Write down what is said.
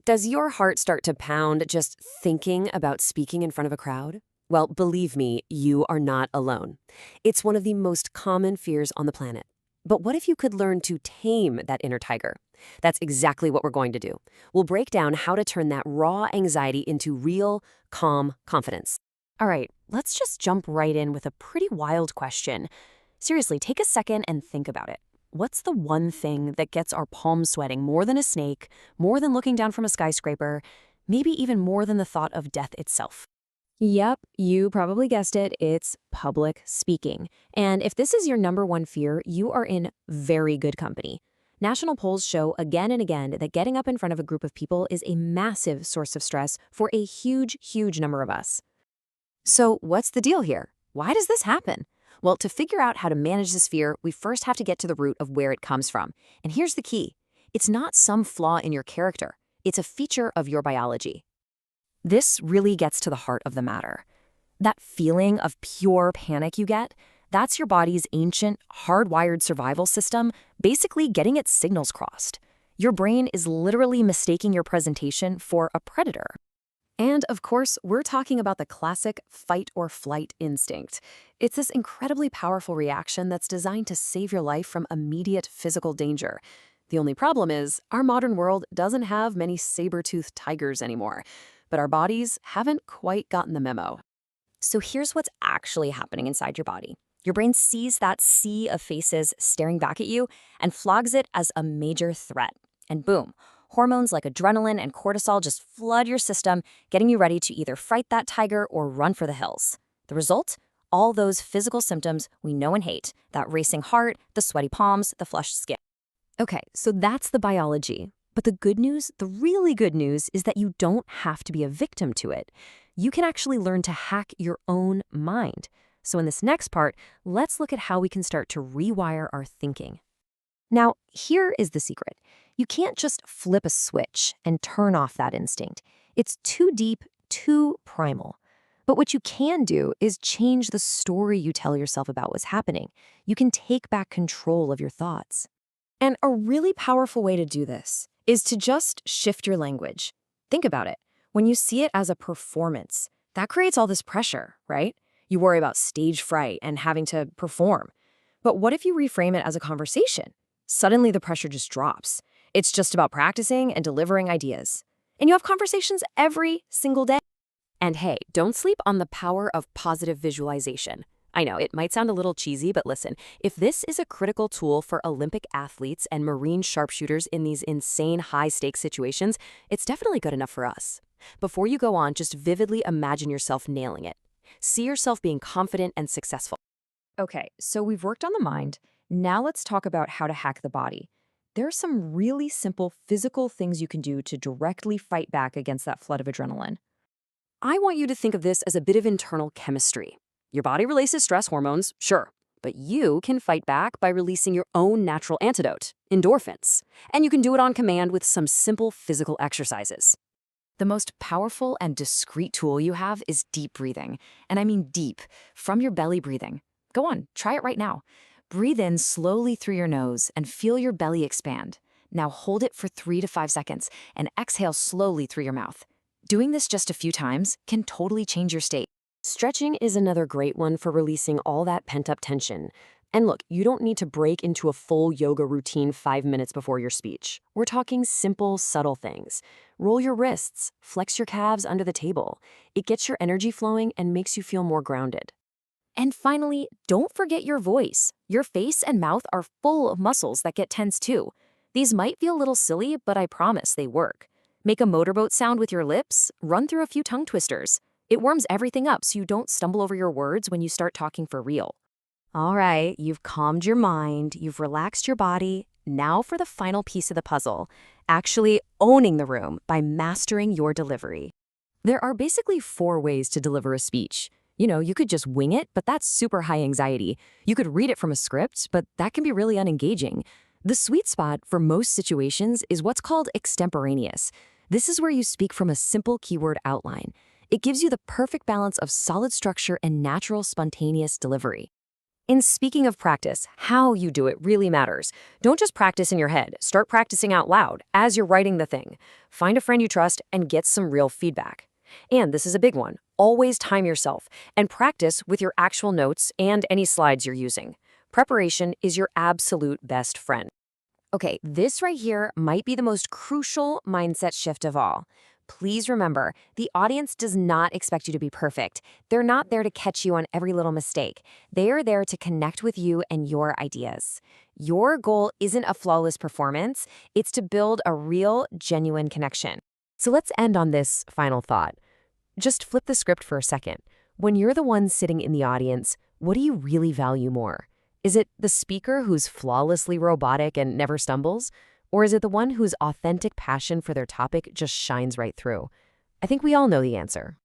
Does your heart start to pound just thinking about speaking in front of a crowd? Well, believe me, you are not alone. It's one of the most common fears on the planet. But what if you could learn to tame that inner tiger? That's exactly what we're going to do. We'll break down how to turn that raw anxiety into real, calm confidence. All right, let's just jump right in with a pretty wild question. Seriously, take a second and think about it. What's the one thing that gets our palms sweating more than a snake, more than looking down from a skyscraper, maybe even more than the thought of death itself? Yep, you probably guessed it. It's public speaking. And if this is your number one fear, you are in very good company. National polls show again and again that getting up in front of a group of people is a massive source of stress for a huge, huge number of us. So what's the deal here? Why does this happen? Well, to figure out how to manage this fear, we first have to get to the root of where it comes from. And here's the key. It's not some flaw in your character. It's a feature of your biology. This really gets to the heart of the matter. That feeling of pure panic you get, that's your body's ancient, hardwired survival system basically getting its signals crossed. Your brain is literally mistaking your presentation for a predator. And of course, we're talking about the classic fight or flight instinct. It's this incredibly powerful reaction that's designed to save your life from immediate physical danger. The only problem is, our modern world doesn't have many saber-toothed tigers anymore, but our bodies haven't quite gotten the memo. So here's what's actually happening inside your body. Your brain sees that sea of faces staring back at you and flags it as a major threat. And boom, hormones like adrenaline and cortisol just flood your system, getting you ready to either fight that tiger or run for the hills. The result? All those physical symptoms we know and hate, that racing heart, the sweaty palms, the flushed skin. Okay, so that's the biology. But the good news, the really good news, is that you don't have to be a victim to it. You can actually learn to hack your own mind. So in this next part, let's look at how we can start to rewire our thinking. Now, here is the secret. You can't just flip a switch and turn off that instinct. It's too deep, too primal. But what you can do is change the story you tell yourself about what's happening. You can take back control of your thoughts. And a really powerful way to do this is to just shift your language. Think about it. When you see it as a performance, that creates all this pressure, right? You worry about stage fright and having to perform. But what if you reframe it as a conversation? Suddenly the pressure just drops. It's just about practicing and delivering ideas. And you have conversations every single day. And hey, don't sleep on the power of positive visualization. I know, it might sound a little cheesy, but listen, if this is a critical tool for Olympic athletes and Marine sharpshooters in these insane high-stakes situations, it's definitely good enough for us. Before you go on, just vividly imagine yourself nailing it. See yourself being confident and successful. Okay, so we've worked on the mind. Now let's talk about how to hack the body. There are some really simple physical things you can do to directly fight back against that flood of adrenaline. I want you to think of this as a bit of internal chemistry. Your body releases stress hormones, sure, but you can fight back by releasing your own natural antidote, endorphins. And you can do it on command with some simple physical exercises. The most powerful and discreet tool you have is deep breathing. And I mean deep, from your belly breathing. Go on, try it right now. Breathe in slowly through your nose and feel your belly expand. Now hold it for 3 to 5 seconds and exhale slowly through your mouth. Doing this just a few times can totally change your state. Stretching is another great one for releasing all that pent-up tension. And look, you don't need to break into a full yoga routine 5 minutes before your speech. We're talking simple, subtle things. Roll your wrists, flex your calves under the table. It gets your energy flowing and makes you feel more grounded. And finally, don't forget your voice. Your face and mouth are full of muscles that get tense too. These might feel a little silly, but I promise they work. Make a motorboat sound with your lips, run through a few tongue twisters. It warms everything up so you don't stumble over your words when you start talking for real. All right, you've calmed your mind, you've relaxed your body. Now for the final piece of the puzzle, actually owning the room by mastering your delivery. There are basically 4 ways to deliver a speech. You could just wing it, but that's super high anxiety. You could read it from a script, but that can be really unengaging. The sweet spot for most situations is what's called extemporaneous. This is where you speak from a simple keyword outline. It gives you the perfect balance of solid structure and natural, spontaneous delivery. And speaking of practice, how you do it really matters. Don't just practice in your head. Start practicing out loud as you're writing the thing. Find a friend you trust and get some real feedback. And this is a big one. Always time yourself and practice with your actual notes and any slides you're using. Preparation is your absolute best friend. Okay, this right here might be the most crucial mindset shift of all. Please remember, the audience does not expect you to be perfect. They're not there to catch you on every little mistake. They are there to connect with you and your ideas. Your goal isn't a flawless performance, it's to build a real, genuine connection. So let's end on this final thought. Just flip the script for a second. When you're the one sitting in the audience, what do you really value more? Is it the speaker who's flawlessly robotic and never stumbles? Or is it the one whose authentic passion for their topic just shines right through? I think we all know the answer.